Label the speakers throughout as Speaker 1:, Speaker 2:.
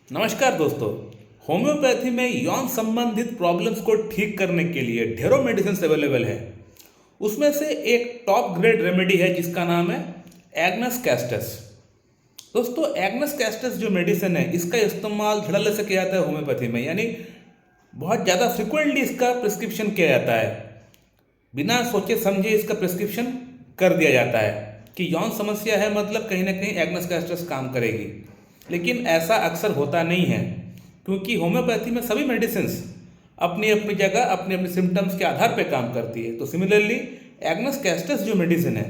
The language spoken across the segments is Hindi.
Speaker 1: नमस्कार दोस्तों। होम्योपैथी में यौन संबंधित प्रॉब्लम्स को ठीक करने के लिए ढेरों मेडिसिन अवेलेबल है। उसमें से एक टॉप ग्रेड रेमेडी है जिसका नाम है एग्नस कैस्टस। दोस्तों, एग्नस कैस्टस जो मेडिसिन है इसका इस्तेमाल धड़ल्ले से किया जाता है होम्योपैथी में, यानी बहुत ज़्यादा फ्रिक्वेंटली इसका प्रिस्क्रिप्शन किया जाता है। बिना सोचे समझे इसका प्रिस्क्रिप्शन कर दिया जाता है कि यौन समस्या है, मतलब कहीं ना कहीं एग्नस कैस्टस काम करेगी। लेकिन ऐसा अक्सर होता नहीं है, क्योंकि होम्योपैथी में सभी मेडिसिन्स अपनी अपनी जगह अपने अपने सिम्टम्स के आधार पर काम करती है। तो सिमिलरली एग्नस कैस्टस जो मेडिसिन है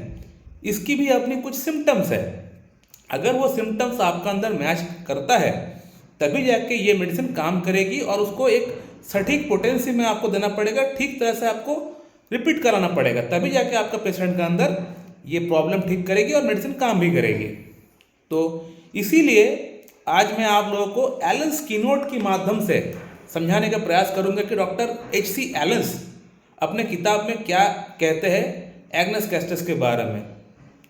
Speaker 1: इसकी भी अपनी कुछ सिम्टम्स है। अगर वो सिम्टम्स आपका अंदर मैच करता है तभी जाके ये मेडिसिन काम करेगी, और उसको एक सटीक पोटेंसी में आपको देना पड़ेगा, ठीक तरह से आपको रिपीट कराना पड़ेगा, तभी जाके आपका पेशेंट का अंदर ये प्रॉब्लम ठीक करेगी और मेडिसिन काम भी करेगी। तो इसीलिए आज मैं आप लोगों को एलन्स कीनोट के माध्यम से समझाने का प्रयास करूंगा कि डॉक्टर एच.सी. एलन्स अपने किताब में क्या कहते हैं एग्नस कैस्टस के बारे में।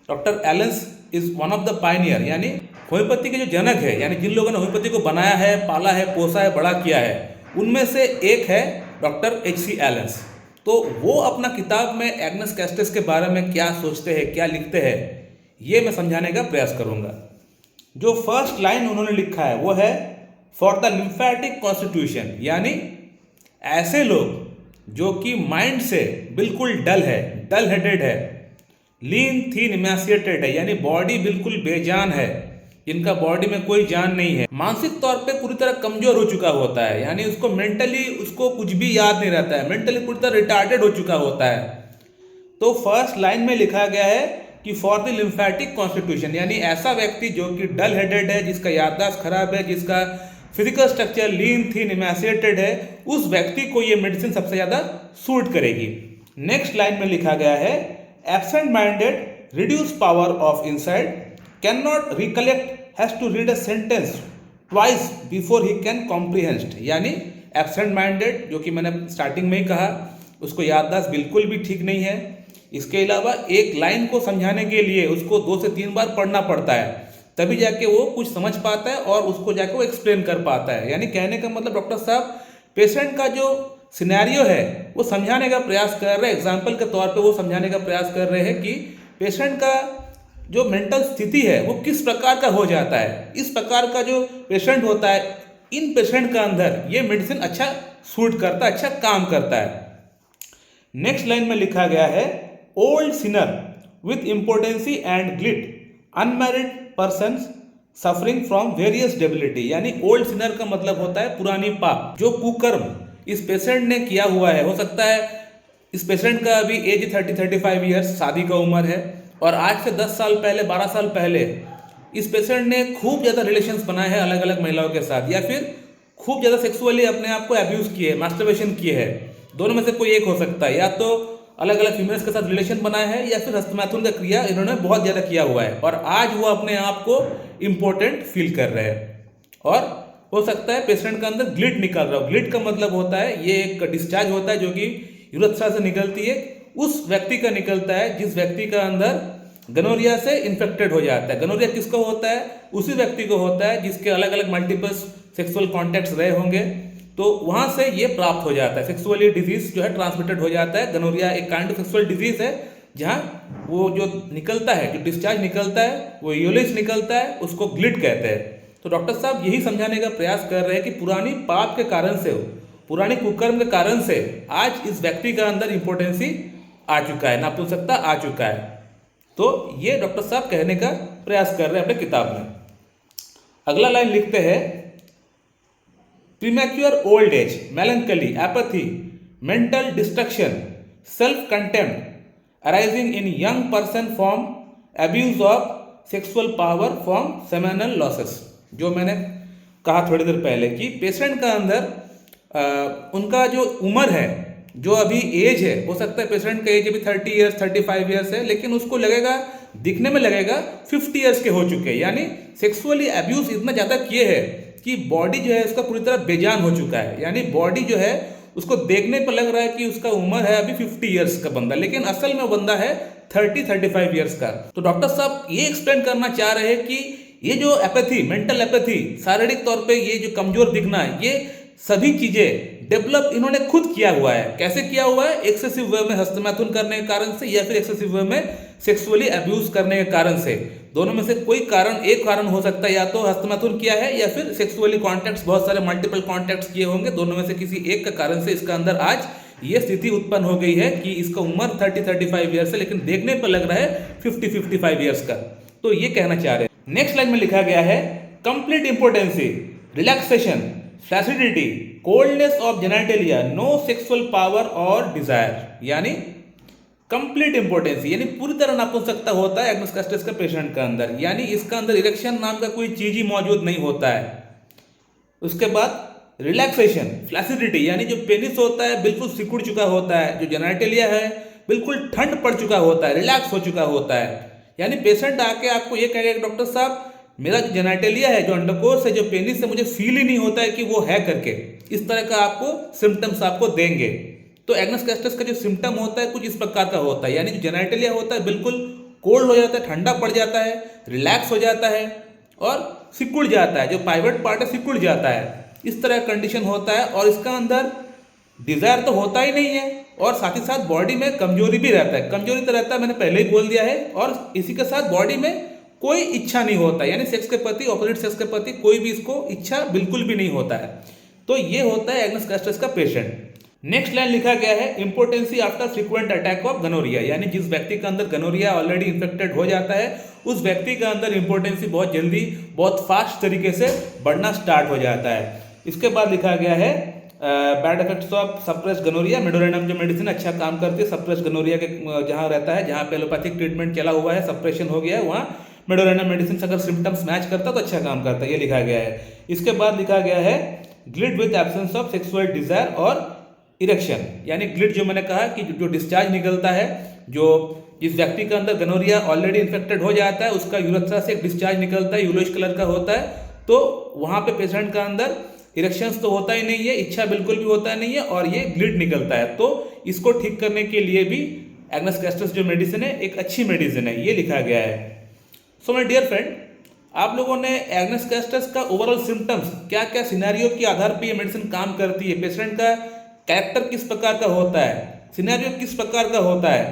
Speaker 1: Doctor Allen's is one of the Pioneer, यानी होम्योपैथी के जो जनक है, यानी जिन लोगों ने होम्योपैथी को बनाया है, पाला है, पोसा है, बड़ा किया है, उनमें से एक है डॉक्टर एच.सी. एलन्स। तो वो अपना किताब में एग्नस कैस्टस के बारे में क्या सोचते हैं, क्या लिखते हैं, ये मैं समझाने का प्रयास करूंगा। जो फर्स्ट लाइन उन्होंने लिखा है वो है फॉर द लिम्फेटिक कॉन्स्टिट्यूशन, यानी ऐसे लोग जो कि माइंड से बिल्कुल डल है, डल हेडेड है, लीन थीन इमेसिएटेड है, यानी बॉडी बिल्कुल बेजान है, जिनका बॉडी में कोई जान नहीं है, मानसिक तौर पे पूरी तरह कमजोर हो चुका होता है, यानी उसको मेंटली उसको कुछ भी याद नहीं रहता है, मेंटली पूरी तरह रिटार्डेड हो चुका होता है। तो फर्स्ट लाइन में लिखा गया है कि फॉर द लिम्फेटिक कॉन्स्टिट्यूशन, यानी ऐसा व्यक्ति जो कि डल हेडेड है, जिसका याददाश्त खराब है, जिसका फिजिकल स्ट्रक्चर लीन थीन इमेसिएटेड है, उस व्यक्ति को ये मेडिसिन सबसे ज्यादा सूट करेगी। नेक्स्ट लाइन में लिखा गया है absent minded, reduce power of inside, can not recollect, has to read a sentence twice before he can comprehend, यानी एब्सेंट माइंडेड, जो कि मैंने स्टार्टिंग में ही कहा, उसको याददाश्त बिल्कुल भी ठीक नहीं है। इसके अलावा एक लाइन को समझाने के लिए उसको 2 से 3 बार पढ़ना पड़ता है, तभी जाके वो कुछ समझ पाता है और उसको जाके वो एक्सप्लेन कर पाता है। यानी कहने का मतलब डॉक्टर साहब पेशेंट का जो सिनेरियो है वो समझाने का प्रयास कर रहे हैं, एग्जाम्पल के तौर पे वो समझाने का प्रयास कर रहे हैं कि पेशेंट का जो मेंटल स्थिति है वो किस प्रकार का हो जाता है। इस प्रकार का जो पेशेंट होता है, इन पेशेंट का अंदर ये मेडिसिन अच्छा सूट करता है, अच्छा काम करता है। नेक्स्ट लाइन में लिखा गया है old Sinner with impotency and glide, unmarried person suffering from various debility, यानी ओल्ड सिनर का मतलब होता है पुरानी पाप, जो कुकर्म इस पेशेंट ने किया हुआ है। हो सकता है इस पेशेंट का अभी एज 30-35 ईयर्स, शादी का उम्र है, और आज से 10 साल पहले, 12 साल पहले इस पेशेंट ने खूब ज़्यादा रिलेशंस बनाए हैं अलग अलग महिलाओं के साथ, या फिर खूब ज़्यादा सेक्सुअली अपने आप को अब्यूज़ किए है, मास्टरबेशन किए हैं। दोनों में से कोई एक हो सकता है, या तो अलग अलग फीमेल्स के साथ रिलेशन बनाए हैं, या फिर हस्तमैथुन का क्रिया इन्होंने बहुत ज़्यादा किया हुआ है, और आज वो अपने आप को इम्पोर्टेंट फील कर रहे हैं। और हो सकता है पेशेंट का अंदर ग्लिट निकल रहा हो। ग्लिट का मतलब होता है ये एक डिस्चार्ज होता है जो कि यूरेथ्रा से निकलती है, उस व्यक्ति का निकलता है जिस व्यक्ति का अंदर गनोरिया से इन्फेक्टेड हो जाता है। गनोरिया किसको होता है? उसी व्यक्ति को होता है जिसके अलग अलग मल्टीपल सेक्सुअल कॉन्टैक्ट्स रहे होंगे, तो वहां से ये प्राप्त हो जाता है। सेक्सुअली डिजीज जो है ट्रांसमिटेड हो जाता है। गनोरिया एक काइंड ऑफ सेक्सुअल डिजीज है, जहां वो जो निकलता है, जो डिस्चार्ज निकलता है, वो यूलिस निकलता है, उसको ग्लिट कहते हैं। तो डॉक्टर साहब यही समझाने का प्रयास कर रहे हैं कि पुरानी पाप के कारण से, पुरानी कुकर्म के कारण से आज इस व्यक्ति का अंदर इंपोर्टेंसी आ चुका है, नापुंसकता आ चुका है। तो ये डॉक्टर साहब कहने का प्रयास कर रहे हैं अपने किताब में। अगला लाइन लिखते हैं premature old age, melancholy, apathy, mental destruction, self contempt arising in young person from abuse of sexual power from seminal losses. जो मैंने कहा थोड़ी देर पहले कि पेशेंट का अंदर उनका जो उम्र है, जो अभी एज है, हो सकता है पेशेंट का एज अभी 30 ईयर्स 35 ईयर्स है, लेकिन उसको लगेगा, दिखने में लगेगा 50 ईयर्स के हो चुके हैं, यानी सेक्सुअली अब्यूज इतना ज़्यादा किए हैं कि बॉडी जो है उसका पूरी तरह बेजान हो चुका है। यानी बॉडी जो है उसको देखने पर लग रहा है कि उसका उम्र है अभी 50 ईयर्स का बंदा, लेकिन असल में बंदा है 30-35 ईयर्स का। तो डॉक्टर साहब ये एक्सप्लेन करना चाह रहे हैं कि ये जो एपैथी, मेंटल एपैथी, शारीरिक तौर पे ये जो कमजोर दिखना, ये सभी चीजें डेवलप इन्होंने खुद किया हुआ है। कैसे किया हुआ है? एक्सेसिव वे में हस्तमैथुन करने के कारण से या फिर एक्सेसिव वे में सेक्सुअली अब्यूज करने के कारण से। दोनों में से कोई कारण, एक कारण हो सकता है, या तो हस्तमैथुन किया है या फिर सेक्सुअली कॉन्टैक्ट्स, बहुत सारे मल्टीपल कॉन्टैक्ट्स किए होंगे। दोनों में से किसी एक का कारण से इसका अंदर आज ये स्थिति उत्पन्न हो गई है कि इसका उम्र 30-35 ईयर्स है, लेकिन देखने पर लग रहा है 50-55 ईयर्स का। तो ये कहना चाह रहे हैं। नेक्स्ट लाइन में लिखा गया है complete impotency, relaxation, flaccidity, coldness of genitalia, no sexual power और डिजायर। यानी कंप्लीट इंपोर्टेंसी यानी पूरी तरह नपुंसकता होता है एग्नस कस्टस का पेशेंट का अंदर, यानी इसका अंदर इरेक्शन नाम का कोई चीज ही मौजूद नहीं होता है। उसके बाद रिलैक्सेशन, फ्लैसिडिटी यानी जो पेनिस होता है बिल्कुल सिकुड़ चुका होता है, जो जेनिटलिया है बिल्कुल ठंड पड़ चुका होता है, रिलैक्स हो चुका होता है। यानी पेशेंट आके आपको ये कहेगा कि डॉक्टर साहब मेरा जो जेनिटलिया है, जो अंडकोश है, जो पेनिस है, मुझे फील ही नहीं होता है कि वो है करके। इस तरह का आपको सिम्टम्स आपको देंगे। तो एग्नस कस्टस का जो सिम्टम होता है कुछ इस प्रकार का होता है, यानी जो जेनिटलिया होता है बिल्कुल कोल्ड हो जाता है, ठंडा पड़ जाता है, रिलैक्स हो जाता है और सिकुड़ जाता है, जो पाइवट पार्ट है सिकुड़ जाता है। इस तरह का कंडीशन होता है और इसका अंदर डिजायर तो होता ही नहीं है और साथ ही साथ बॉडी में कमजोरी भी रहता है। कमजोरी तो रहता है, मैंने पहले ही बोल दिया है, और इसी के साथ बॉडी में कोई इच्छा नहीं होता, यानी सेक्स के प्रति, ऑपोजिट सेक्स के प्रति कोई भी इसको इच्छा बिल्कुल भी नहीं होता है। तो ये होता है एग्नस कस्टस का पेशेंट। नेक्स्ट लाइन लिखा गया है impotency after frequent attack of gonorrhoea, यानी जिस व्यक्ति के अंदर गनोरिया ऑलरेडी इन्फेक्टेड हो जाता है उस व्यक्ति के अंदर इंपोर्टेंसी बहुत जल्दी, बहुत फास्ट तरीके से बढ़ना स्टार्ट हो जाता है। इसके बाद लिखा गया है bad effects of suppress gonorrhoea, medorrhinum जो मेडिसिन अच्छा काम करती है सप्रेस गनोरिया के जहाँ रहता है, जहाँ पे एलोपैथिक ट्रीटमेंट चला हुआ है, सप्रेशन हो गया है, वहाँ मेडोरेनम मेडिसिन अगर सिम्टम्स मैच करता तो अच्छा काम करता है, ये लिखा गया है। इसके बाद लिखा गया है gleet with absence of sexual desire और इरेक्शन, यानी ग्लिड जो मैंने कहा कि जो डिस्चार्ज निकलता है, जो जिस व्यक्ति के अंदर गनोरिया ऑलरेडी इन्फेक्टेड हो जाता है उसका यूरेथ्रा से एक डिस्चार्ज निकलता है, येलोइश कलर का होता है। तो वहाँ पे पेशेंट का अंदर इरेक्शंस तो होता ही नहीं है, इच्छा बिल्कुल भी होता नहीं है और ये ग्लिड निकलता है। तो इसको ठीक करने के लिए भी एग्नस कस्टस जो मेडिसिन है एक अच्छी मेडिसिन है, ये लिखा गया है। सो माय डियर फ्रेंड, आप लोगों ने एग्नस कस्टस का ओवरऑल सिम्टम्स, क्या क्या सिनेरियो के आधार पर ये मेडिसिन काम करती है, पेशेंट का कैरेक्टर किस प्रकार का होता है, सिनेरियो किस प्रकार का होता है,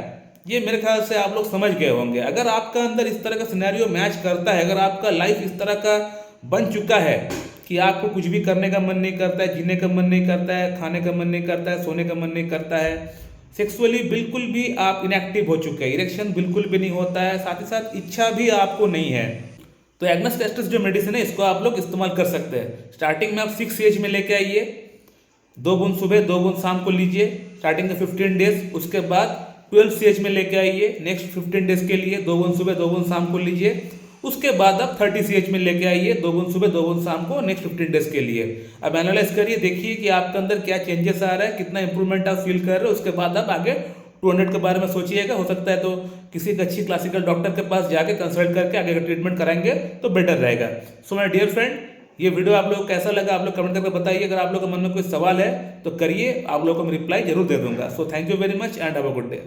Speaker 1: ये मेरे ख्याल से आप लोग समझ गए होंगे। अगर आपका अंदर इस तरह का सिनेरियो मैच करता है, अगर आपका लाइफ इस तरह का बन चुका है कि आपको कुछ भी करने का मन नहीं करता है, जीने का मन नहीं करता है, खाने का मन नहीं करता है, सोने का मन नहीं करता है, सेक्सुअली बिल्कुल भी आप इनएक्टिव हो चुके हैं, इरेक्शन बिल्कुल भी नहीं होता है, साथ ही साथ इच्छा भी आपको नहीं है, तो एग्नस कस्टस जो मेडिसिन है इसको आप लोग इस्तेमाल कर सकते हैं। स्टार्टिंग में आप 6 एज में लेके आइए, 2 बूंद सुबह 2 बूंद शाम को लीजिए, स्टार्टिंग के 15 डेज। उसके बाद 12 CH में लेके आइए, नेक्स्ट 15 डेज के लिए 2 बूंद सुबह 2 बूंद शाम को लीजिए। उसके बाद आप 30 CH में लेके आइए, 2 बूंद सुबह 2 बूंद शाम को, नेक्स्ट 15 डेज के लिए। अब एनालाइज करिए, देखिए कि आपके अंदर क्या चेंजेस आ रहा है, कितना इंप्रूवमेंट आप फील कर रहे हो। उसके बाद आप आगे 200 के बारे में सोचिएगा। हो सकता है तो किसी अच्छी क्लासिकल डॉक्टर के पास जाके कंसल्ट करके आगे का ट्रीटमेंट कराएंगे तो बेटर रहेगा। सो माय डियर फ्रेंड, ये वीडियो आप लोगों को कैसा लगा आप लोग कमेंट करके बताइए। अगर आप लोगों के मन में कोई सवाल है तो करिए, आप लोगों को मैं रिप्लाई जरूर दे दूंगा। So thank you very much and have a good day.